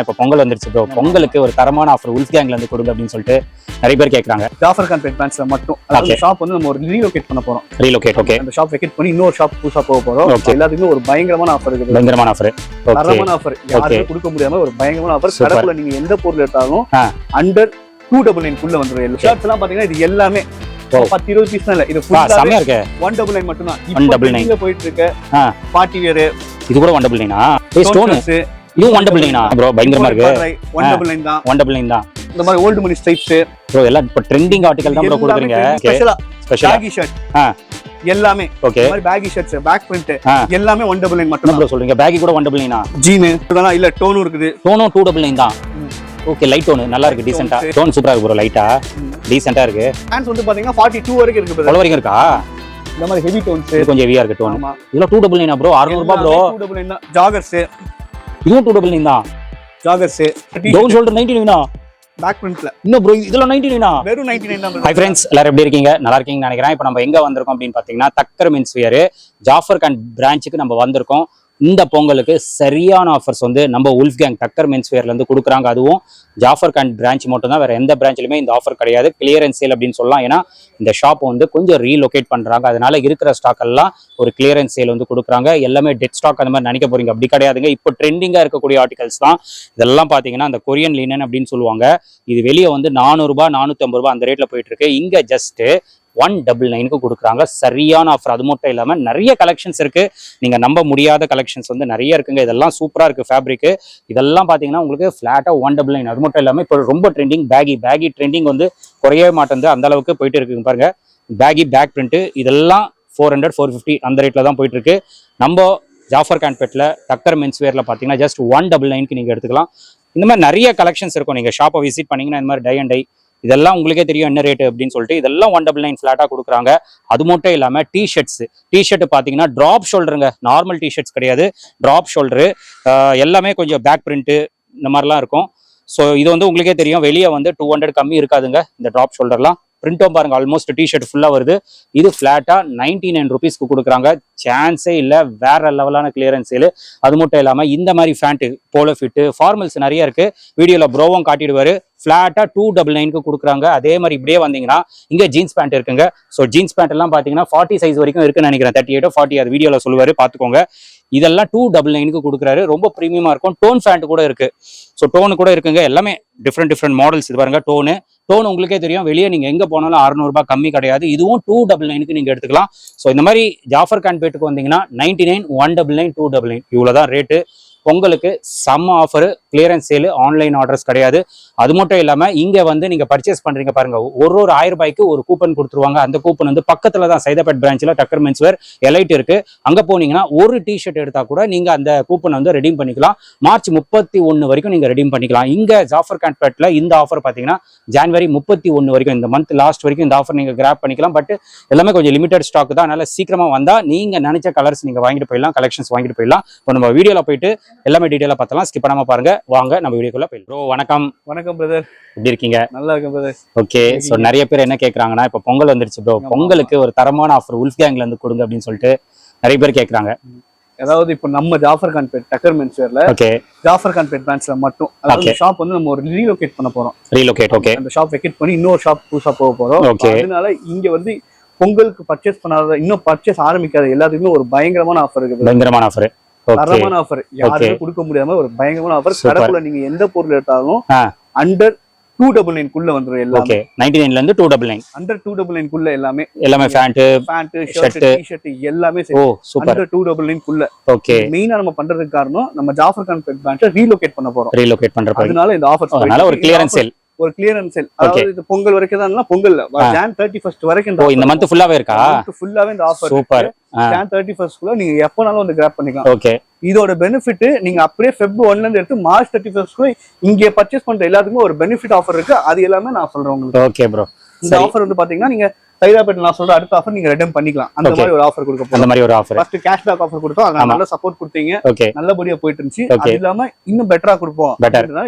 இப்போ பொங்கல் வந்துருச்சு ப்ரோ. பொங்கலுக்கு ஒரு தரமான ஆஃபர் உல்ஃப் கேங்ல இருந்து கொடுங்க அப்படின்னு சொல்லிட்டு நிறைய பேர் கேட்கறாங்க. ஜாஃபர் கான் பெட் பிரான்ச்ல மட்டும் அந்த ஷாப் வந்து நம்ம ஒரு ரீலோகேட் பண்ண போறோம். Relocate okay. அந்த ஷாப் வெக்கேட் பண்ணி இன்னொரு ஷாப் புதுசா போக போறோம். எல்லாத்துக்குமே ஒரு பயங்கரமான ஆஃபர் இருக்கு. பயங்கரமான ஆஃபர். தரமான ஆஃபர். யாருக்கும் கொடுக்க முடியாம ஒரு பயங்கரமான ஆஃபர். கடைக்குள்ள நீங்க எந்த பொருள் எடுத்தாலும் அண்டர் 299 குள்ள வந்துரும். எல்லா ஷாப்ஸ் எல்லாம் பாத்தீங்கன்னா இது எல்லாமே 10-20 பீஸ் இல்ல, இது ஃபுல்லா செமையா இருக்கு. 199 மட்டும் தான். 199 போயிட்டு இருக்கு. பார்ட்டி வேர் இது கூட 199 ஆ? ஸ்டோன்ஸ் இது 199 ஆ ப்ரோ? பயங்கரமா இருக்கு. 199 தான். 199 தான். இந்த மாதிரி ஓல்ட் மணி ஸ்டைப்ஸ் ப்ரோ எல்லாம் இப்ப ட்ரெண்டிங் ஆர்டிகல் தான் ப்ரோ கொடுக்குறீங்க. ஸ்பெஷலா பேகி ஷர்ட் எல்லாமே ஓகே. இந்த மாதிரி பேகி ஷர்ட்ஸ் பேக் பிரிண்ட் எல்லாமே 199 மட்டும் தான் ப்ரோ சொல்றீங்க. பேகி கூட 199 ஆ? ஜீன் இதெல்லாம் இல்ல, டோனும் இருக்குது. டோனும் 299 தான். ஓகே, லைட் டோன் நல்லா இருக்கு. டீசென்ட்டா டோன் சூப்பரா இருக்கு ப்ரோ. லைட்டா டீசென்ட்டா இருக்கு. ஹேண்ட்ஸ் வந்து பாத்தீங்கன்னா 42 வரைக்கும் இருக்கு ப்ரோ. வரைக்கும் இருக்கா? இந்த மாதிரி ஹெவி டோன்ஸ் கொஞ்சம் ஹெவியா இருக்கு டோன். இதெல்லாம் 299 ப்ரோ. 600 ரூபாய் ப்ரோ. 299 தான். ஜாகர்ஸ் இதுவும் 299 தான். ஜாகர்ஸ் டவுன் ஷோல்டர் 99 தான். பேக் பிரிண்ட்ல இன்னும் ப்ரோ இதெல்லாம் 99 தான். வெறும் 99 தான். ஹை ஃப்ரெண்ட்ஸ், எல்லாரும் எப்படி இருக்கீங்க? நல்லா இருக்கீங்கன்னு நினைக்கிறேன். இப்போ நம்ம எங்க வந்திருக்கோம் அப்படின்னு பாத்தீங்கன்னா தக்கர் மென்ஸ் வியர் ஜாஃபர் கான் பிரான்ச்சுக்கு நம்ம வந்திருக்கோம். இந்த பொங்கலுக்கு சரியான ஆஃபர்ஸ் வந்து நம்ம உல்ஃப் கேங் டக்கர் மென்ஸ் வேர்ல இருந்து கொடுக்குறாங்க. அதுவும் ஜாஃபர் கான் பிரான்ச் மட்டும் தான், வேற எந்த பிரான்ச்லயுமே இந்த ஆஃபர் கிடையாது. கிளியரன்ஸ் சேல் அப்படின்னு சொல்லலாம். ஏன்னா இந்த ஷாப் வந்து கொஞ்சம் ரீலொகேட் பண்றாங்க. அதனால இருக்கிற ஸ்டாக் எல்லாம் ஒரு கிளியரன்ஸ் சேல் வந்து கொடுக்குறாங்க. எல்லாமே டெட் ஸ்டாக் அந்த மாதிரி நினைக்க போறீங்க, அப்படி கிடையாதுங்க. இப்போ ட்ரெண்டிங்கா இருக்கக்கூடிய ஆர்டிகல்ஸ் தான் இதெல்லாம். பாத்தீங்கன்னா அந்த கொரியன் லினன் அப்படின்னு சொல்லுவாங்க. இது வெளியே வந்து 400 ரூபாய் 450 ரூபாய் அந்த ரேட்ல போயிட்டு இருக்கு. இங்க ஜஸ்ட் 199 கொடுக்குறாங்க. சரியான ஆஃபர். அது மட்டும் இல்லாம நிறைய கலெக்ஷன்ஸ் இருக்கு. நீங்க நம்ப முடியாத கலெக்ஷன்ஸ் வந்து நிறைய இருக்குங்க. இதெல்லாம் சூப்பரா இருக்கு. ஃபேப்ரிக் இதெல்லாம் பாத்தீங்கன்னா உங்களுக்கு ஃபிளாட்டா 199. அது மட்டும் இல்லாம இப்போ ரொம்ப ட்ரெண்டிங் பேகி ட்ரெண்டிங் வந்து குறையவே மாட்டேங்குது. அந்த அளவுக்கு போயிட்டு இருக்குங்க பாருங்க. பேகி பேக் பிரிண்ட் இதெல்லாம் 400 450 அந்த ரேட்ல தான் போயிட்டு இருக்கு. நம்ம ஜாஃபர் கான் பெட்ல டக்கர் மென்ஸ் வேர்ல பாத்தீங்கன்னா ஜஸ்ட் 199 நீங்க எடுத்துக்கலாம். இந்த மாதிரி நிறைய கலெக்ஷன்ஸ் இருக்கும். நீங்க ஷாப்பை விசிட் பண்ணீங்கன்னா இந்த மாதிரி டை அண்ட் டை இதெல்லாம் உங்களுக்கே தெரியும் என்ன ரேட்டு அப்படின்னு சொல்லிட்டு இதெல்லாம் 199 ஃபிளாட்டா கொடுக்குறாங்க. அது மட்டும் இல்லாம டிஷர்ட் பாத்தீங்கன்னா டிராப் ஷோல்டருங்க. நார்மல் டிஷர்ட்ஸ் கிடையாது, டிராப் ஷோல்டரு. எல்லாமே கொஞ்சம் பேக் பிரிண்ட் இந்த மாதிரிலாம் இருக்கும். ஸோ இது வந்து உங்களுக்கே தெரியும், வெளியே வந்து 200 கம்மி இருக்காதுங்க இந்த டிராப் ஷோல்டர்லாம். பிரிண்ட்டும் பாருங்க, ஆல்மோஸ்ட் டிஷர்ட் ஃபுல்லா வருது. இது ஃபிளாட்டா 99 ருபீஸ்க்கு கொடுக்குறாங்க. சான்ஸே இல்லை, வேற லெவலான கிளியரன்ஸ் சேல். அது மட்டும் இல்லாம இந்த மாதிரி ஃபேண்ட், போலோ ஃபிட், ஃபார்மல்ஸ் நிறைய இருக்கு. வீடியோல ப்ரோவும் காட்டிடுவாரு. ஃபிளாட்டா 299 கொடுக்குறாங்க. அதே மாதிரி இப்படியே வந்தீங்கன்னா இங்க ஜீன்ஸ் பேண்ட் இருக்குங்க. ஸோ ஜீன்ஸ் பேண்ட் எல்லாம் பாத்தீங்கன்னா 40 சைஸ் வரைக்கும் இருக்குன்னு நினைக்கிறேன். 38 40 அது வீடியோல சொல்லுவாரு, பாத்துக்கோங்க. இதெல்லாம் 299 கொடுக்குறாரு. ரொம்ப ப்ரீமியமா இருக்கும். டோன் ஃபேண்ட் கூட இருக்கு. ஸோ டோனு கூட இருக்குங்க. எல்லாமே டிஃப்ரெண்ட் மாடல்ஸ். இது பாருங்க டோன் உங்களுக்கே தெரியும், வெளியே நீங்க எங்க போனாலும் 600 ரூபாய் கம்மி கிடையாது. இதுவும் 299 நீங்க எடுத்துக்கலாம். ஸோ இந்த மாதிரி ஜாஃபர் கான் பேட்டுக்கு வந்தீங்கன்னா 99 199 299 இவ்வளவுதான் ரேட்டு. பொங்கலுக்கு செம்ம offer. Clearance sale, online orders கிடையாது. அது மட்டும் இல்லாம இங்க வந்து நீங்க பர்ச்சேஸ் பண்றீங்க பாருங்க, ஒரு 1000 ரூபாய்க்கு ஒரு கூப்பன் கொடுத்துருவாங்க. அந்த கூப்பன் வந்து பக்கத்துல தான் சைதாப்பேட் பிரான்ச்ல டக்கர் மென்ஸ் வேர் எலைட் இருக்கு. அங்க போனீங்கன்னா ஒரு டிஷர்ட் எடுத்தா கூட நீங்க அந்த கூப்பன் வந்து ரெடீம் பண்ணிக்கலாம். மார்ச் 31 வரைக்கும் நீங்க ரெடீம் பண்ணிக்கலாம். இங்க ஜாஃபர் கான் பேட்ல இந்த ஆஃபர் பாத்தீங்கன்னா ஜனவரி 31 வரைக்கும், இந்த மந்த் லாஸ்ட் வரைக்கும் இந்த ஆஃபர் நீங்க கிராப் பண்ணிக்கலாம். பட் எல்லாமே கொஞ்சம் லிமிடெட் ஸ்டாக் தான். அதனால சீக்கிரமா வந்தா நீங்க நினைச்ச கலர்ஸ் நீங்க வாங்கிட்டு போயிடலாம், கலெக்ஷன்ஸ் வாங்கிட்டு போயிடலாம். இப்போ நம்ம வீடியோல போயிட்டு எல்லாமே டீடைலா பார்த்தலாம். ஸ்கிப் பண்ணாம பாருங்க. வாங்க நம்ம வீடியோக்குள்ள போயிடலாம். ப்ரோ வணக்கம். வணக்கம் பிரதர், எப்படி இருக்கீங்க? நல்லா இருக்கேன் பிரதர். ஓகே. சோ நிறைய பேர் என்ன கேக்குறாங்கன்னா, இப்போ பொங்கல் வந்துருச்சு ப்ரோ, பொங்கலுக்கு ஒரு தரமான ஆஃபர் உல்ஃப் கேங்ல இருந்து கொடுங்க அப்படின்னு சொல்லிட்டு நிறைய பேர் கேக்குறாங்க. அதாவது இப்போ நம்ம ஜாஃபர் கான் பெட் டக்கர் மென்ஸ் வேர்ல ஜாஃபர் கான் பெட் பிரான்ச்ல மட்டும் அதாவது ஷாப் வந்து நம்ம ஒரு ரீலோகேட் பண்ண போறோம். ஓகே. அந்த ஷாப் வெக்கேட் பண்ணி இன்னொரு ஷாப் புதுசா போக போறோம். அதனால இங்க வந்து பொங்கலுக்கு பர்ச்சேஸ் பண்ணாத, இன்னும் பர்ச்சேஸ் ஆரம்பிக்காத எல்லாத்துக்குமே ஒரு பயங்கரமான ஆஃபர் இருக்கு. பயங்கரமான ஆஃபர், தரமான ஆஃபர். யாருக்கும் கொடுக்க முடியாம ஒரு பயங்கரமான ஆஃபர். கடைக்குள்ள நீங்க எந்த பொருள் எடுத்தாலும் அண்டர் 299 குள்ள வந்துரும். எல்லாமே 99 இருந்து 299. அண்டர் 299 குள்ள எல்லாமே ஃபேண்ட் ஷர்ட் டி-ஷர்ட் எல்லாமே அண்டர் 299 குள்ள. ஓகே. மெயினா நம்ம பண்றதுக்கு காரணம் நம்ம ஜாஃபர் கான் பெட் பிரான்ச்சை ரீலோகேட் பண்ண போறோம். அதனால இந்த ஆஃபர், அதனால ஒரு கிளியரன்ஸ் சேல், ஒரு கிளியரன்ஸ் சேல். அதாவது இது பொங்கல் வரைக்கும் தான். பொங்கல் ஜான் 31 வரைக்கும் இந்த மந்த் ஃபுல்லாவே இருக்கா? ஃபுல்லாவே இந்த ஆஃபர். சூப்பர். ஜான் 31 குள்ள நீங்க எப்பனாலும் வந்து கிராப் பண்ணிக்கலாம். ஓகே. இதோட பெனிஃபிட் நீங்க அப்படியே Feb 1ல இருந்து எடுத்து மார்ச் 31 குள்ள இங்க பர்ச்சேஸ் பண்ற எல்லாத்துக்குமே ஒரு பெனிஃபிட் ஆஃபர் இருக்கு. அது எல்லாமே நான் சொல்றேன் உங்களுக்கு. Okay bro. இந்த ஆஃபர் வந்து பாத்தீங்கன்னா நீங்க சைதாப்பேட் நான் சொல்ற அடுத்த ஆஃபர் நீங்க ரெடீம் பண்ணிக்கலாம். அந்த மாதிரி ஒரு ஆஃபர் கொடுக்க போறோம். அந்த மாதிரி ஒரு ஆஃபர். ஃபர்ஸ்ட் கேஷ்பேக் ஆஃபர் கொடுத்தோம், அத நல்ல சப்போர்ட் கொடுத்தீங்க. நல்லபடியா போயிட்டு இருந்துச்சு. அது இல்லாம இன்னும் பெட்டரா கொடுப்போம்.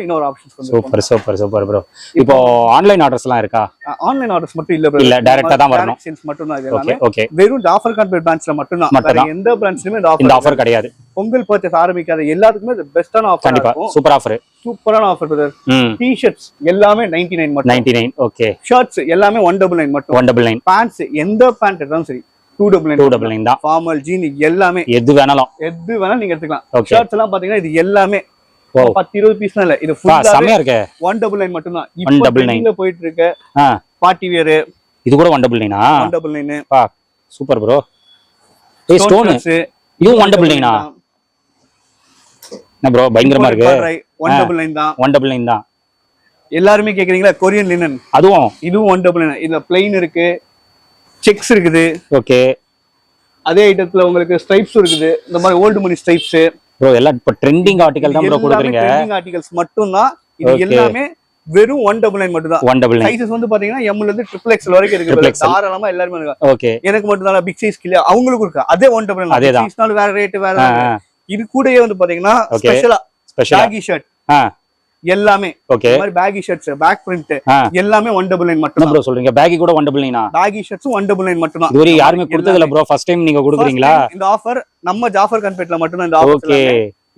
இன்னொரு ஆப்ஷன்ஸ் வந்து சூப்பர் ப்ரோ. இப்போ ஆன்லைன் ஆர்டர்ஸ்லாம் இருக்கா? ஆன்லைன் ஆர்டர்ஸ் மட்டும் இல்ல ப்ரோ, இல்ல டைரக்டா தான் வரணும். சேல்ஸ் மட்டும் தான். இது எல்லாமே வெறும் ஜாஃபர் கான் பெட் பிரான்ச்ல மட்டும் தான். வேற எந்த பிரான்ச்லயுமே இந்த ஆஃபர் கிடையாது. பொங்கல் பர்ச்சேஸ் ஆரம்பிக்காத எல்லாத்துக்குமே இது பெஸ்டான ஆஃபர். கண்டிப்பா சூப்பர் ஆஃபர். சூப்பரான ஆஃபர் பிரதர். ம் டி-ஷர்ட்ஸ் எல்லாமே 99 மட்டும். 99 ஓகே. ஷர்ட்ஸ் எல்லாமே 199 மட்டும். 199. பேண்ட்ஸ் எந்த பேண்ட் எடுத்தாலும் சரி 299. 299 தான். ஃபார்மல் ஜீன் எல்லாமே எது வேணாலும் நீங்க எடுத்துக்கலாம். Okay. ஷர்ட்ஸ் எல்லாம் பாத்தீங்கன்னா இது எல்லாமே ஓ 10-20 பீஸ் இல்ல, இது பா ஃபுல்லா செமையா இருக்கு. 199 மட்டும் தான். 199. இப்போ ட்ரெண்டிங்ல போயிட்டு இருக்க பார்ட்டி வியர் இது கூட 199 199. பா சூப்பர் ப்ரோ. ஏய் ஸ்டோன் இது 199 என்ன ப்ரோ பயங்கரமா இருக்கு. 199 தான். 199 தான். எல்லாரும் கேக்குறீங்களா கொரியன் லினன், இதுவும் 199. இதுல பிளைன் இருக்கு, செக்ஸ் இருக்குது. ஓகே. அதே ஐட்டத்துல உங்களுக்கு ஸ்ட்ரைப்ஸ் இருக்குது, இந்த மாதிரி ஓல்ட் மணி ஸ்ட்ரைப்ஸ். ப்ரோ எல்லாம் இப்ப ட்ரெண்டிங் ஆர்டிகல் தான் ப்ரோ கொடுக்குறீங்க. ட்ரெண்டிங் ஆர்டிகல்ஸ் மட்டும் தான். இது எல்லாமே வெறும் 199 மட்டும் தான். 199 சைஸஸ் வந்து பாத்தீங்கன்னா M ல இருந்து XXL வரைக்கும் இருக்கு. தாராளமா எல்லாரும் இருக்கு. ஓகே. எனக்கு மட்டும் தான் பிக் சைஸ் இல்ல, அவங்களுக்கு இருக்கு. அதே 199 சைஸ்னால வேற ரேட் வேற. இது கூடயே வந்து பாத்தீங்கன்னா ஸ்பெஷலா பேகி ஷர்ட் எல்லாமே ஓகே. இந்த மாதிரி பேகி ஷர்ட்ஸ், பேக் பிரிண்ட் எல்லாமே 199 மட்டும் தான். ப்ரோ சொல்றீங்க பேகி கூட 199 பேகி ஷர்ட்ஸும் 199 மட்டும் தான். இதுவரை யாருமே கொடுத்தது இல்ல ப்ரோ, ஃபர்ஸ்ட் டைம் நீங்க கொடுக்குறீங்களா? இந்த ஆஃபர் நம்ம ஜாஃபர் கான்பெட்ல மட்டும் தான் இந்த ஆஃபர். ஓகே.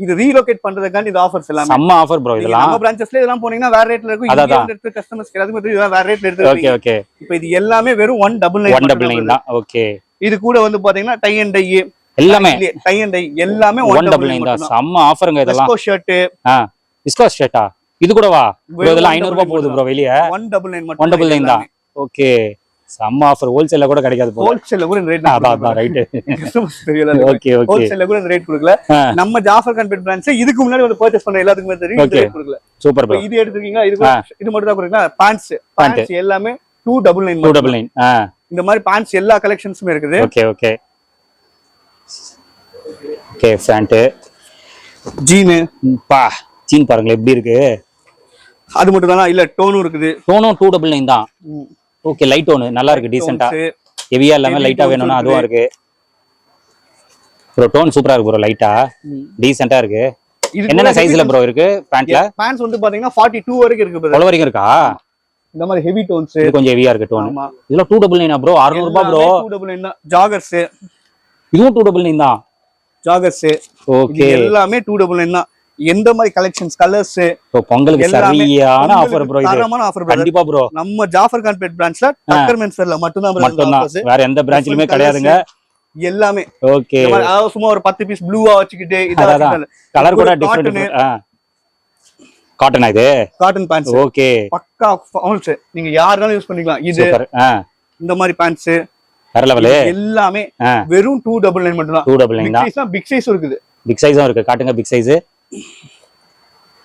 இது ரீலோகேட் பண்றதுக்காண்டி இந்த ஆஃபர்ஸ் எல்லாம் செம்ம ஆஃபர் ப்ரோ. இதெல்லாம் நம்ம பிரான்ச்சஸ்ல இதெல்லாம் போனீங்கன்னா வேற ரேட்ல இருக்கும். இங்க எடுத்து கஸ்டமர்ஸ்க்கு எல்லாத்துக்கும் இதெல்லாம் வேற ரேட்ல எடுத்து. Okay okay. இப்போ இது எல்லாமே வெறும் 199 தான். ஓகே. இது கூட வந்து பாத்தீங்கன்னா டை அண்ட் டை எல்லாமே டை அண்ட் டை எல்லாமே 199 தான். செம்ம ஆஃபருங்க இதெல்லாம். விஸ்கோ ஷர்ட் விஸ்கோ ஷர்ட்டா இது கூடவா ப்ரோ? இதெல்லாம் 500 ரூபாய் போகுது ப்ரோ வெளிய. 199 மட்டும். 199 தான். ஓகே. செம்ம ஆஃபர். ஹோல்சேல்ல கூட கிடைக்காது ப்ரோ. ஹோல்சேல்ல கூட இந்த ரேட் அதான் ரைட். தெரியல. Okay okay. ஹோல்சேல்ல கூட இந்த ரேட் கொடுக்கல. நம்ம ஜாஃபர் கான்பெட் பிரான்ச் இதுக்கு முன்னாடி வந்து பர்சேஸ் பண்ண எல்லாத்துக்குமே தெரியும் இந்த ரேட் கொடுக்கல. Super bro. இது எடுத்துக்கீங்க. இது மட்டும் தான் கொடுக்கீங்க. பேண்ட்ஸ் எல்லாமே 299. இந்த மாதிரி பேண்ட்ஸ் எல்லா கலெக்ஷன்ஸுமே இருக்குது. Okay okay okay. Pant jean பா ஜீன் பாருங்க எப்படி இருக்கு. அது மட்டும் தானா இல்ல டோனும் இருக்குது. டோனும் 299 தான். ஓகே. லைட் டோன் நல்லா இருக்கு, டீசென்ட்டா. ஹெவியா இல்லாம லைட்டா வேணும்னா அதுவும் இருக்கு ப்ரோ. டோன் சூப்பரா இருக்கு ப்ரோ, லைட்டா டீசென்ட்டா இருக்கு. என்னென்ன சைஸ்ல ப்ரோ இருக்கு பேண்ட்ல? பேண்ட்ஸ் வந்து பாத்தீங்கன்னா 42 வரைக்கும் இருக்கு ப்ரோ. வரைக்கும் இருக்கா? இந்த மாதிரி ஹெவி டோன்ஸ் இது கொஞ்சம் ஹெவியா இருக்கு டோன். இதெல்லாம் 299 ப்ரோ. 600 ரூபாய் ப்ரோ. 299 தான். ஜாகர்ஸ் இதுவும் 299 தான். ஜாகர்ஸ் ஓகே எல்லாமே 299 தான். எந்த மாதிரி கலெக்ஷன்ஸ் கலர்ஸ் பொங்கலுக்கு சரியான ஆஃபர் ப்ரோ. இது தரமான ஆஃபர் கண்டிப்பா ப்ரோ. நம்ம ஜாஃபர் கான்பெட் பிரான்ச்ல டக்கர் மென்ஸ்வேர்ல மட்டும் தான். வேற எந்த பிரான்ச்லயுமே கிடையாதுங்க எல்லாமே. ஓகே. அதாவது சும்மா ஒரு 10 பீஸ் ப்ளூவா வச்சுக்கிட்டு கலர் கூட டிஃபரெண்ட். காட்டன் இது காட்டன் பேண்ட்ஸ். ஓகே. பக்கா ஃபால்ஸ். நீங்க யாராலும் யூஸ் பண்ணிக்கலாம். இது இந்த மாதிரி பேண்ட்ஸ் வேற லெவல் எல்லாமே வெறும் 299 மட்டும் தான். 299 தான். பிக் சைஸ் இருக்குது. பிக் சைஸும் இருக்கு. காட்டுங்க பிக் சைஸ்.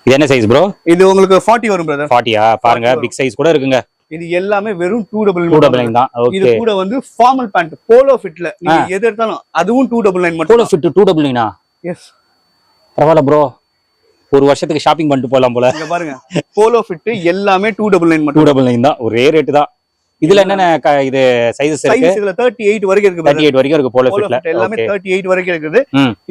இது என்ன சைஸ் ப்ரோ? இது உங்களுக்கு 40 வரும் பிரதர். 40யா? பாருங்க பிக் சைஸ் கூட இருக்குங்க. இது எல்லாமே வெறும் 299 தான். ஓகே. இது கூட வந்து ஃபார்மல் பேண்ட் போலோ ஃபிட்ல நீங்க எது எடுத்தாலும் அதுவும் 299 மட்டும். Polo fit 299 yes. பரவாயில்ல ப்ரோ. ஒரு வருஷத்துக்கு ஷாப்பிங் பண்ணிட்டு போலாம் போல. இங்க பாருங்க போலோ ஃபிட் எல்லாமே 299 மட்டும். 299 தான். ஒரே ரேட் தான். இதுல என்னென்ன இது சைஸஸ் இருக்கு? இதுல 38 வரைக்கும் இருக்கு. 38 வரைக்கும் இருக்கு போலோ ஃபிட்ல. எல்லாமே 38 வரைக்கும் இருக்குது.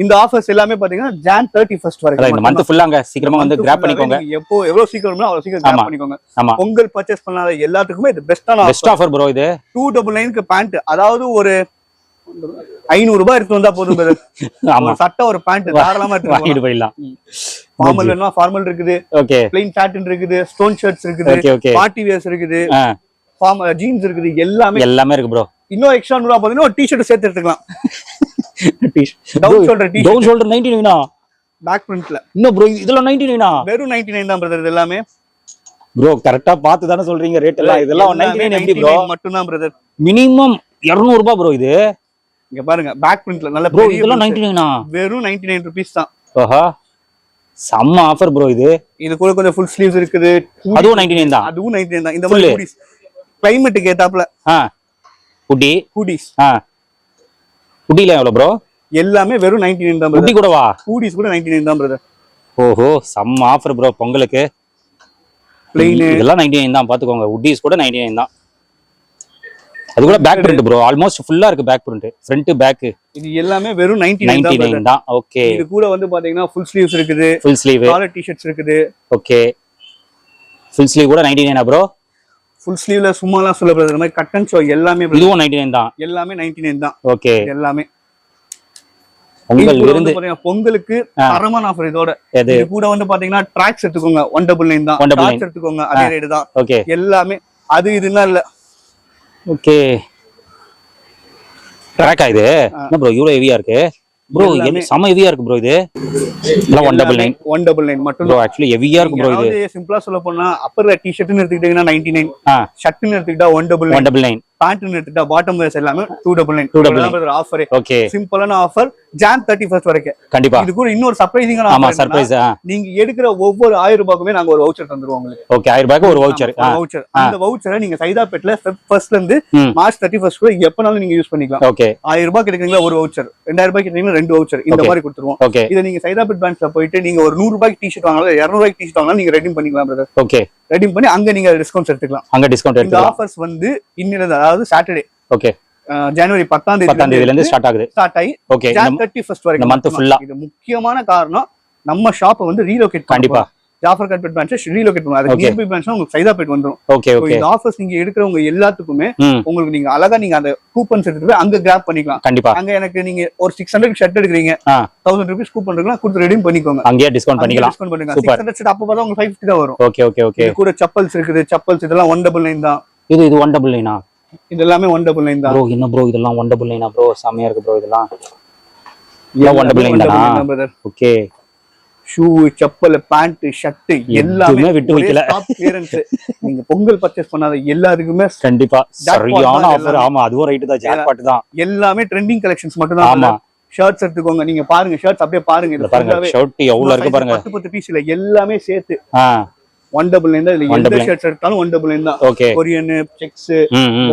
இந்த ஆஃபர்ஸ் எல்லாமே பாத்தீங்கன்னா ஜான் 31 வரைக்கும். இந்த மந்த் ஃபுல்லாங்க சீக்கிரமா வந்து கிராப் பண்ணிக்கோங்க. எப்போ எவ்வளவு சீக்கிரமா அவ்வளவு சீக்கிரம் கிராப் பண்ணிக்கோங்க. பொங்கல் பர்ச்சேஸ் பண்ணாத எல்லாத்துக்குமே இது பெஸ்ட் ஆஃபர் ப்ரோ. இது 299 க்கு பேண்ட், அதாவது ஒரு 500 ரூபாய் எடுத்து வந்தா போதும் பிரதர். ஆமா. சட்டை ஒரு பேண்ட் தாராளமா எடுத்து வாங்கிட்டு போயிடலாம். ஃபார்மல் வேணும்னா ஃபார்மல் இருக்குது. ஓகே. ப்ளைன் சாட்டின் இருக்குது, ஸ்டோன் ஷர்ட்ஸ் இருக்குது, பார்ட்டி வியர்ஸ் இருக்குது, ஃபார்மல் ஜீன்ஸ் இருக்குது, எல்லாமே இருக்கு ப்ரோ. இன்னும் எக்ஸ்ட்ரா 100 ரூபாய் போதுன்னா ஒரு டி-ஷர்ட் சேர்த்து எடுத்துக்கலாம். டவுன் ஷோல்டர் 99 பேக் பிரிண்ட்ல. இன்னும் ப்ரோ இதெல்லாம் 99 வெறும் 99 தான் பிரதர். இது எல்லாமே ப்ரோ கரெக்ட்டா பார்த்து தான சொல்றீங்க ரேட் எல்லாம். இதெல்லாம் 99 எப்படி ப்ரோ? மட்டும் தான் பிரதர். மினிமம் 200 ரூபாய் ப்ரோ. இது இங்க பாருங்க பேக் பிரிண்ட்ல நல்ல ப்ரோ. இதெல்லாம் 99 வெறும் 99 ரூபீஸ் தான். ஓஹோ செம்ம ஆஃபர் ப்ரோ. இது கூட கொஞ்சம் ஃபுல் ஸ்லீவ்ஸ் இருக்குது. அதுவும் 99 தான். அதுவும் 99 தான். இந்த மாதிரி ஹூடிஸ் கிளைமேட்டுக்கு ஏத்தாப்ல ஹூடிஸ் ஹூடில எவ்வளவு ப்ரோ? எல்லாமே வெறும் 99 தான். ஹூடி கூடவா? ஹூடிஸ் கூட 99 தான் பிரதர். ஓஹோ செம்ம ஆஃபர் ப்ரோ பொங்கலுக்கு. ப்ளைன் இதெல்லாம் 99 தான். பாத்துக்கோங்க. ஹூடிஸ் கூட 99 தான். அது கூட பேக் பிரிண்ட் ப்ரோ. ஆல்மோஸ்ட் ஃபுல்லா இருக்கு பேக் பிரிண்ட். ஃப்ரண்ட் பேக் இது எல்லாமே வெறும் 99 தான். ஓகே. இது கூட வந்து பாத்தீங்கன்னா ஃபுல் ஸ்லீவ்ஸ் இருக்குது. ஃபுல் ஸ்லீவ் காலர் டி-ஷர்ட்ஸ் இருக்குது. ஓகே. ஃபுல் ஸ்லீவ் கூட 99 ப்ரோ. ஃபுல் ஸ்லீவ்ல சும்மாலாம் சொல்ல பிரதர். இந்த மாதிரி கட் அண்ட் ஷோ எல்லாமே இதுவும் 99 தான். எல்லாமே 99 தான். ஓகே. எல்லாமே பொங்கல் விருந்து பொங்கலுக்கு தரமான ஆஃபர் இதோட இது கூட வந்து பாத்தீங்கன்னா ட்ராக்ஸ் எடுத்துக்கோங்க 199 தான், டார்ச் எடுத்துக்கோங்க அதே ரேட் தான். ஓகே எல்லாமே அது இதுனா இல்ல. ஓகே ட்ராக் இது என்ன ப்ரோ இவ்வளவு ஹெவியா இருக்கு ப்ரோ? செம ஹெவியா இருக்கு ப்ரோ. இது 199 மட்டும் ப்ரோ. ஆக்சுவலி ஹெவியா இருக்கு ப்ரோ. இது சிம்பிளா சொல்ல போனா அப்பர் டி-ஷர்ட்னு எடுத்துக்கிட்டீங்கன்னா 99, ஷர்ட்னு எடுத்துக்கிட்டா 199, பேண்ட்னு எடுத்துக்கிட்டா பாட்டம் வேர்ஸ் எல்லாமே 299 ஆஃபர். ஓகே சிம்பிளான ஆஃபர் ஜான் 31 வரைக்கும். கண்டிப்பா இது கூட இன்னொரு சர்ப்ரைசிங்கான ஆஃபர். சர்ப்ரைஸ். நீங்க எடுக்கிற ஒவ்வொரு 1000 ரூபாய்க்குமே நாங்க ஒரு வவுச்சர் தந்துருவோம் உங்களுக்கு. ஓகே 1000 ரூபாய்க்கு ஒரு வவுச்சர். அந்த வவுச்சரை நீங்க சைதாப்பேட்ல ஃபர்ஸ்ட்ல இருந்து மார்ச் 31 கூட எப்பனாலும் நீங்க யூஸ் பண்ணிக்கலாம். ஓகே 1000 ரூபாய் கிடைக்குங்களா ஒரு வவுச்சர், 2000 ரூபாய் கிடைக்குங்களா 2 வவுச்சர், இந்த மாதிரி கொடுத்துருவோம். ஓகே இத நீங்க சைதாபேட் பிரான்ச்ல போயிட்டு நீங்க ஒரு 100 ரூபாய்க்கு டி-ஷர்ட் வாங்கலாம், 200 ரூபாய்க்கு டி-ஷர்ட் வாங்கலாம், நீங்க ரெடீம் பண்ணிக்கலாம் பிரதர். ஓகே ரெடீம் பண்ணி அங்க நீங்க டிஸ்கவுண்ட் எடுத்துக்கலாம். அங்க டிஸ்கவுண்ட் எடுத்துக்கலாம். இந்த ஆஃபர்ஸ் வந்து இன்னிலிருந்து அதாவது சாட்டர்டே ஓகே ஜனவரி 10ஆம் தேதியில இருந்து ஸ்டார்ட் ஆகி ஓகே ஜான் 31 வரைக்கும் மந்த் ஃபுல்லா. இது முக்கியமான காரணம் நம்ம ஷாப்பை வந்து ரீலோகேட் கண்டிப்பா ஜாஃபர் கார்பெட் பிரான்ச் ரீலோகேட் பண்ணுவோம். அதுக்கு நியர்பை பிரான்ச்னா உங்களுக்கு சைதாப்பேட் வந்துரும். ஓகே ஓகே இந்த ஆஃபர்ஸ் நீங்க எடுக்கிறவங்க எல்லாத்துக்குமே உங்களுக்கு நீங்க அழகா நீங்க அந்த கூப்பன்ஸ் எடுத்துட்டு போய் அங்க கிராப் பண்ணிக்கலாம். கண்டிப்பா அங்க எனக்கு நீங்க ஒரு 600 ஷர்ட் எடுக்கிறீங்க, 1000 ரூபீஸ் கூப்பன் இருக்குன்னா கொடுத்து ரெடீம் பண்ணிக்கோங்க. அங்கேயே டிஸ்கவுண்ட் பண்ணிக்கலாம். டிஸ்கவுண்ட் பண்ணுங்க. 600 ஷர்ட் அப்ப பார்த்தா உங்களுக்கு 550 தான் வரும். Okay okay okay. கூட செப்பல்ஸ் இருக்குது. செப்பல்ஸ் இதெல்லாம் 199 தான். இது 199 இது எல்லாமே 199 தான். ப்ரோ என்ன ப்ரோ இதெல்லாம் 199 ப்ரோ? செமையா இருக்கு ப்ரோ. இதெல்லாம் 199 தானா? Okay. Shoe, chappal, pant, shirt எல்லாமே விட்டு வைக்கல. Top clearance. நீங்க பொங்கல் பர்ச்சேஸ் பண்ணாத எல்லாருக்குமே கண்டிப்பா சரியான ஆஃபர். ஆமா அதுவும் ரைட் தான். ஜாக்பாட் தான். எல்லாமே ட்ரெண்டிங் கலெக்ஷன்ஸ் மட்டும் தான். ஆமா ஷர்ட்ஸ் எடுத்துக்கோங்க. நீங்க பாருங்க ஷர்ட்ஸ் அப்படியே பாருங்க. இது பாருங்க ஷர்ட் எவ்வளவு இருக்கு பாருங்க. 10 பீஸ் இல்ல எல்லாமே சேர்த்து 199 தான். இதுல எந்த ஷர்ட்ஸ் எடுத்தாலும் 199 தான். ஓகே கொரியன், செக்ஸ்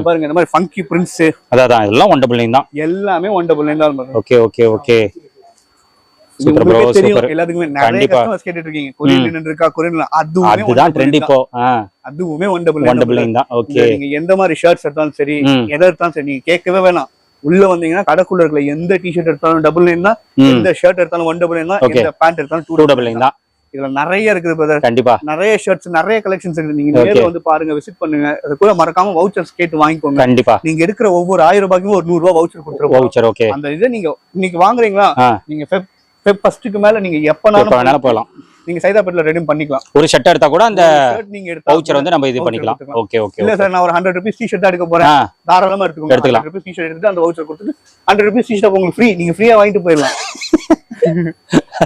பாருங்க இந்த மாதிரி ஃபங்கி பிரிண்ட்ஸ் அதான் இதெல்லாம் 199 தான். எல்லாமே 199 தான். Okay okay okay super bro. Super. எல்லாத்துக்குமே நிறைய கஸ்டமர்ஸ் கேட்டிட்டு இருக்கீங்க கொரியன் லினன் இருக்கா, கொரியன்ல அதுதான் ட்ரெண்ட் இப்போ. அதுவுமே 199 தான். ஓகே நீங்க எந்த மாதிரி ஷர்ட்ஸ் எடுத்தாலும் சரி, எதை எடுத்தாலும் சரி, நீங்க கேட்கவே வேணாம். உள்ள வந்தீங்கன்னா கடைக்குள்ள இருக்கிற எந்த டி-ஷர்ட் எடுத்தாலும் 99 தான், எந்த ஷர்ட் எடுத்தாலும் 199 தான், எந்த பேண்ட் எடுத்தாலும் 299 தான். இதுல நிறைய இருக்குது பிரதர். கண்டிப்பா நிறைய ஷர்ட்ஸ், நிறைய கலெக்ஷன்ஸ் இருக்கு. நீங்க நேர்ல வந்து பாருங்க, விசிட் பண்ணுங்க. அது கூட மறக்காம வவுச்சர்ஸ் கேட்டு வாங்கிக்கோங்க. கண்டிப்பா நீங்க எடுக்கிற ஒவ்வொரு 1000 ரூபாய்க்கும் ஒரு 100 ரூபாய் வவுச்சர் கொடுத்துருவோம். Voucher okay. அந்த இதை நீங்க இன்னைக்கு வாங்குறீங்களா, நீங்க ஃபெப் ஃபர்ஸ்ட்க்கு மேல நீங்க எப்பனாலும் போகலாம். நீங்க சைதாப்பேட்ல ரெடீம் பண்ணிக்கலாம். ஒரு ஷர்ட் எடுத்தா கூட அந்த நீங்க எடுத்த வவுச்சர் வந்து நம்ம இது பண்ணிக்கலாம். Okay okay. இல்ல சார் நான் ஒரு 100 ரூபீஸ் டி-ஷர்ட் எடுக்க போறேன், தாராளமா எடுத்துக்கோங்க. 100 ரூபீஸ் டி-ஷர்ட் எடுத்து அந்த வவுச்சர் கொடுத்துட்டு 100 ரூபீஸ் டி-ஷர்ட் உங்களுக்கு ஃப்ரீ. நீங்க ஃப்ரீயா வாங்கிட்டு போயிடலாம்.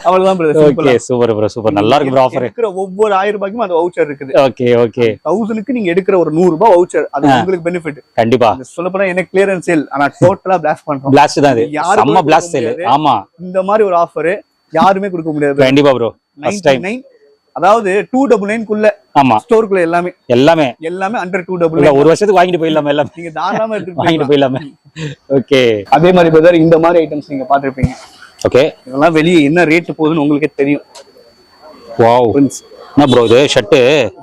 அவ்வளவுதான் brother. Okay super bro. Super. நல்லா இருக்கு ப்ரோ ஆஃபர். எடுக்கிற ஒவ்வொரு 1000 ரூபாய்க்கும் அந்த வவுச்சர் இருக்குது. Okay okay. 1000க்கு நீங்க எடுக்கிற ஒரு 100 ரூபாய் வவுச்சர், அது உங்களுக்கு பெனிஃபிட். கண்டிப்பா சொல்ல போனா எனக்கு கிளியரன்ஸ் சேல், ஆனா டோட்டலா பிளாஸ்ட் பண்றோம். பிளாஸ்ட் தான் இது. செம்ம பிளாஸ்ட் சேல். ஆமா இந்த மாதிரி ஒரு ஆஃபர் யாருமே கொடுக்க முடியாது. கண்டிப்பா ப்ரோ. First time. அதாவது 299 குள்ள ஆமா ஸ்டோருக்குள்ள எல்லாமே அண்டர் 299. ஒரு வருஷத்துக்கு வாங்கிட்டு போயிடலாம். எல்லாம் நீங்க தாராளமா எடுத்து வாங்கிட்டு போயிடலாமே. ஓகே. அதே மாதிரி பிரதர் இந்த மாதிரி ஐட்டம்ஸ் நீங்க பாத்திருப்பீங்க. ஓகே. இதெல்லாம் வெளியே என்ன ரேட் போகுதுன்னு உங்களுக்கே தெரியும். வாவ் என்ன ப்ரோ இது ஷர்ட்?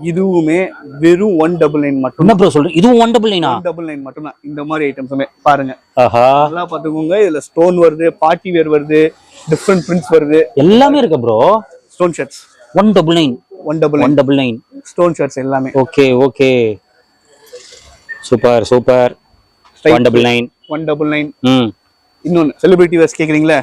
இதுவுமே வெறும் 199 மட்டும். என்ன ப்ரோ சொல்றீங்க? இதுவும் 199 மட்டும் தான். இந்த மாதிரி ஐட்டம்ஸுமே பாருங்க. ஆஹா நல்லா பாத்துக்கோங்க. இதுல ஸ்டோன் வருது, பார்ட்டி வேர் வருது, டிஃபரண்ட் பிரிண்ட்ஸ் வருது, எல்லாமே இருக்கு bro. Stone shirts 199 stone shirts எல்லாமே. Okay okay super super. 199 இன்னொன்னு செலிபிரிட்டி வேர்ஸ் கேக்குறீங்களா?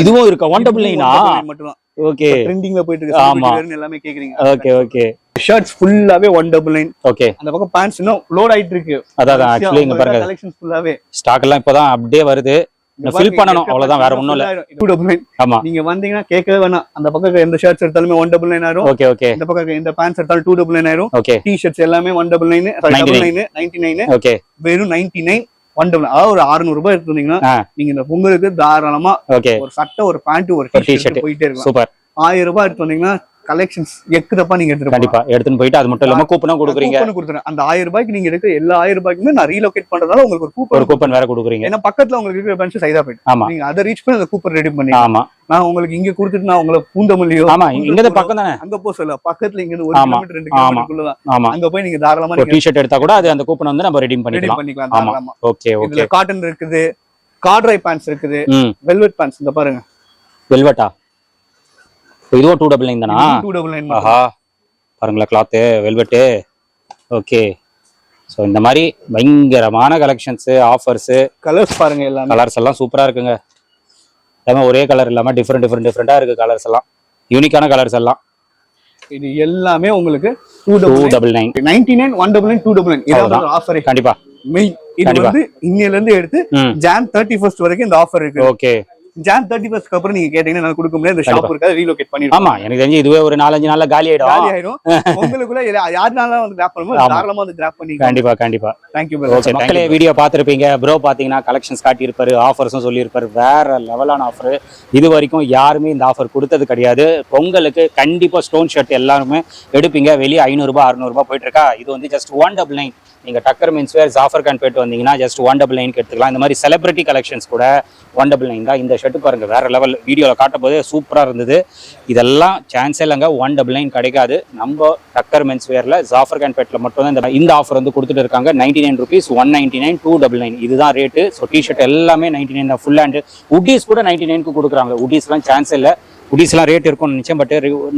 இதுவும் இருக்கா? 199 மட்டும் தான். ஓகே. ட்ரெண்டிங்ல போயிட்டு இருக்கு. செலிபிரிட்டி வேர் எல்லாமே கேக்குறீங்க. Okay okay. ஷர்ட்ஸ் ஃபுல்லாவே 199. ஓகே. அந்த பக்கம் பேண்ட்ஸ் இன்னும் லோட் ஆயிட்டு இருக்கு. அதான் एक्चुअली இங்க பாருங்க கலெக்ஷன்ஸ் ஃபுல்லாவே ஸ்டாக் எல்லாம் இப்போதான் அப்படியே வருது. ஃபில் பண்ணனும் அவ்வளவுதான், வேற ஒண்ணும் இல்ல. 299. ஆமா நீங்க வந்தீங்கன்னா கேட்கவே வேணாம். அந்த பக்கம் எந்த ஷர்ட்ஸ் எடுத்தாலுமே 199 ஆயிரும். Okay okay. இந்த பக்கம் எந்த பேண்ட்ஸ் எடுத்தாலும் 299 ஆயிரும். ஓகே. டி-ஷர்ட்ஸ் எல்லாமே 199, 99. ஓகே. வெறும் 99 199. அதாவது ஒரு 600 ரூபாய் எடுத்தீங்கன்னா நீங்க இந்த பொங்கலுக்கு தாராளமா ஒரு சட்டை, ஒரு பேண்ட், ஒரு டி-ஷர்ட் போயிட்டே இருக்கலாம். சூப்பர். 1000 ரூபாய் எடுத்து வந்தீங்கன்னா கலெக்ஷன்ஸ் எக்குதப்பா நீங்க எடுத்துட்டு கண்டிப்பா எடுத்துட்டு போயிட்டு அது மட்டும் இல்லாம கூப்பனும் கொடுக்குறீங்க. கூப்பன் கொடுத்துறேன். அந்த 1000 ரூபாய்க்கு நீங்க எடுக்கிற எல்லா 1000 ரூபாய்க்குமே நான் ரீலோகேட் பண்றதால உங்களுக்கு ஒரு கூப்பன் வேற கொடுக்குறீங்க. ஏன்னா பக்கத்துல உங்களுக்கு இருக்கிற பிரான்ச் சைதாப்பேட். நீங்க அதை ரீச் பண்ணி அந்த கூப்பன் ரெடி பண்ணி. ஆமா நான் உங்களுக்கு இங்க கொடுத்துட்டு நான் உங்களை பூந்தமல்லியோ ஆமா இங்க பக்கம் தானே அங்க போக சொல்ல, பக்கத்துல இங்க 1 கிலோமீட்டர் 2 கிலோமீட்டருக்குள்ளதான். அங்க போய் நீங்க தாராளமா ஒரு டி-ஷர்ட் எடுத்தா கூட அது அந்த கூப்பன் வந்து நம்ம ரெடீம் பண்ணிக்கலாம். தாராளமா. Okay okay. இதுல காட்டன் இருக்குது, கார்ட்ரை பேண்ட்ஸ் இருக்குது, வெல்வெட் பேண்ட்ஸ். இந்த பாருங்க வெல்வெட்டா? இதுவும் 299 தானா? 299. ஆஹா பாருங்களா கிளாத் வெல்வெட். ஓகே. சோ இந்த மாதிரி பயங்கரமான கலெக்ஷன்ஸ், ஆஃபர்ஸ், கலர்ஸ் பாருங்க. எல்லாமே கலர்ஸ் எல்லாம் சூப்பரா இருக்குங்க. எல்லாமே ஒரே கலர் இல்லாம டிஃப்ரெண்டா இருக்கு கலர்ஸ் எல்லாம், யூனிக்கான கலர்ஸ் எல்லாம். இது எல்லாமே உங்களுக்கு 299 99 199 299 இதான் ஆஃபர். கண்டிப்பா மெயின் இது வந்து இன்னையில இருந்து எடுத்து ஜான் 31st வரைக்கும் இந்த ஆஃபர் இருக்கு. ஓகே, ஜான் 31st க்கு அப்புறம் நீங்க கேட்டீங்கன்னா நான் கொடுக்க முடியாது, இந்த ஷாப் இருக்காது, ரீலோகேட் பண்ணிடுவோம். ஆமா, எனக்கு தெரிஞ்சு இதுவே ஒரு 4-5 நாள்ல காலி ஆயிடும். உங்களுக்குள்ள யாருனாலும் வந்து கிராப் பண்ணும்போது தாராளமா வந்து கிராப் பண்ணி. கண்டிப்பா थैंक यू ஓகே, மக்களே வீடியோ பார்த்திருப்பீங்க. ப்ரோ பாத்தீங்கன்னா கலெக்ஷன்ஸ் காட்டி இருப்பாரு, ஆஃபர்ஸும் சொல்லி இருப்பாரு. வேற லெவலான ஆஃபர். இது வரைக்கும் யாருமே இந்த ஆஃபர் கொடுத்தது கிடையாது. பொங்கலுக்கு கண்டிப்பா ஸ்டோன் ஷர்ட் எல்லாருமே எடுப்பீங்க. வெளியே 500 ரூபாய் 600 ரூபாய் போயிட்டு இருக்கா. இது வந்து ஜஸ்ட் 199. நீங்க டக்கர் மென்ஸ்வேர் ஜாஃபர் கான் போயிட்டு வந்தீங்கன்னா ஜஸ்ட் 199 எடுத்துக்கலாம். இந்த மாதிரி செலிபிரிட்டி கலெக்ஷன்ஸ் கூட 199 தான். இந்த ஷர்ட் பாருங்க வேற லெவல். வீடியோவில் காட்டும் போதே சூப்பரா இருந்தது. இதெல்லாம் சான்ஸே இல்லைங்க, 199 கிடைக்காது. நம்ம டக்கர் மென்ஸ்வேர்ல ஜாஃபர் கான் பேட்ல மட்டும் தான் இந்த ஆஃபர் வந்து கொடுத்துட்டு இருக்காங்க. 99 rupees, 199, 299 இதுதான் ரேட்டு. ஸோ டிஷர்ட் எல்லாமே 99 தான். ஃபுல் ஹேண்ட் உட்டீஸ் கூட 99க்கு கொடுக்குறாங்க. உட்டீஸ்லாம் சான்ஸ் இல்லை. உட்டீஸ்லாம் ரேட் இருக்கும்னு நினச்சேன், பட்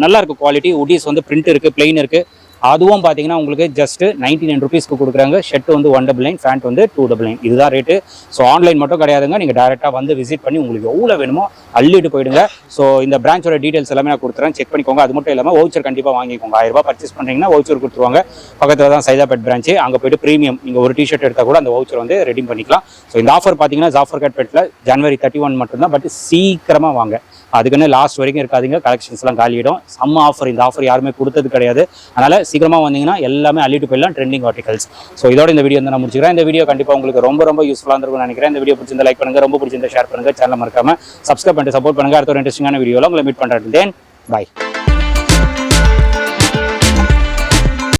நல்லா இருக்கு குவாலிட்டி. உட்டீஸ் வந்து பிரிண்ட் இருக்கு, பிளெயின் இருக்கு. அதுவும் பார்த்தீங்கன்னா உங்களுக்கு ஜஸ்ட் 99 rupeesக்கு கொடுக்குறாங்க. ஷர்ட் வந்து 199, ஃபேண்ட் வந்து 299 இதுதான் ரேட்டு. ஸோ ஆன்லைன் மட்டும் கிடையாதுங்க, நீங்கள் டேரெக்டாக வந்து விசிட் பண்ணி உங்களுக்கு எவ்வளோ வேணுமோ அள்ளிட்டு போயிடுங்க. ஸோ இந்த பிரான்ச்சோட டீட்டெயில்ஸ் எல்லாமே நான் கொடுத்துறேன், செக் பண்ணிக்கோங்க. அது மட்டும் இல்லாமல் வவுச்சர் கண்டிப்பாக வாங்கிக்கோங்க. 1000 ரூபாய் பர்ச்சேஸ் பண்ணுறீங்கன்னா வவுச்சர் கொடுத்துருவாங்க. பக்கத்தில் தான் சைதாபேட் பிரான்ச்சு, அங்கே போயிட்டு ப்ரீமியம் நீங்கள் ஒரு டிஷர்ட் எடுத்தால் கூட அந்த வவுச்சர் வந்து ரெடீம் பண்ணிக்கலாம். ஸோ இந்த ஆஃபர் பார்த்தீங்கன்னா ஜாஃபர் கான் பேட்ல January 31 மட்டும்தான். பட் சீக்கிரமாக வாங்க, அதுக்குன்னு லாஸ்ட் வரைக்கும் இருக்காதீங்க. கலெக்ஷன்ஸ்லாம் காலியிடும். செம்ம ஆஃபர். இந்த ஆஃபர் யாருமே கொடுத்தது கிடையாது. அதனால் சீக்கிரமாக வந்தீங்கன்னா எல்லாமே அள்ளிட்டு போயிடலாம், ட்ரெண்டிங் ஆர்டிகல்ஸ். ஸோ இதோட இந்த வீடியோ வந்து நான் முடிச்சுக்கிறேன். இந்த வீடியோ கண்டிப்பாக உங்களுக்கு ரொம்ப யூஸ்ஃபுல்லாக இருக்கும்னு நினைக்கிறேன். இந்த வீடியோ பிடிச்சிருந்தா லைக் பண்ணுங்க, ரொம்ப பிடிச்சிருந்தா ஷேர் பண்ணுங்க, சேனல் மறக்காம சப்ஸ்கிரைப் பண்ணிட்டு சப்போர்ட் பண்ணுங்க. அடுத்த ஒரு இன்ட்ரெஸ்டிங்கான வீடியோவில் உங்களை மீட் பண்ணுறேன். தென் பை.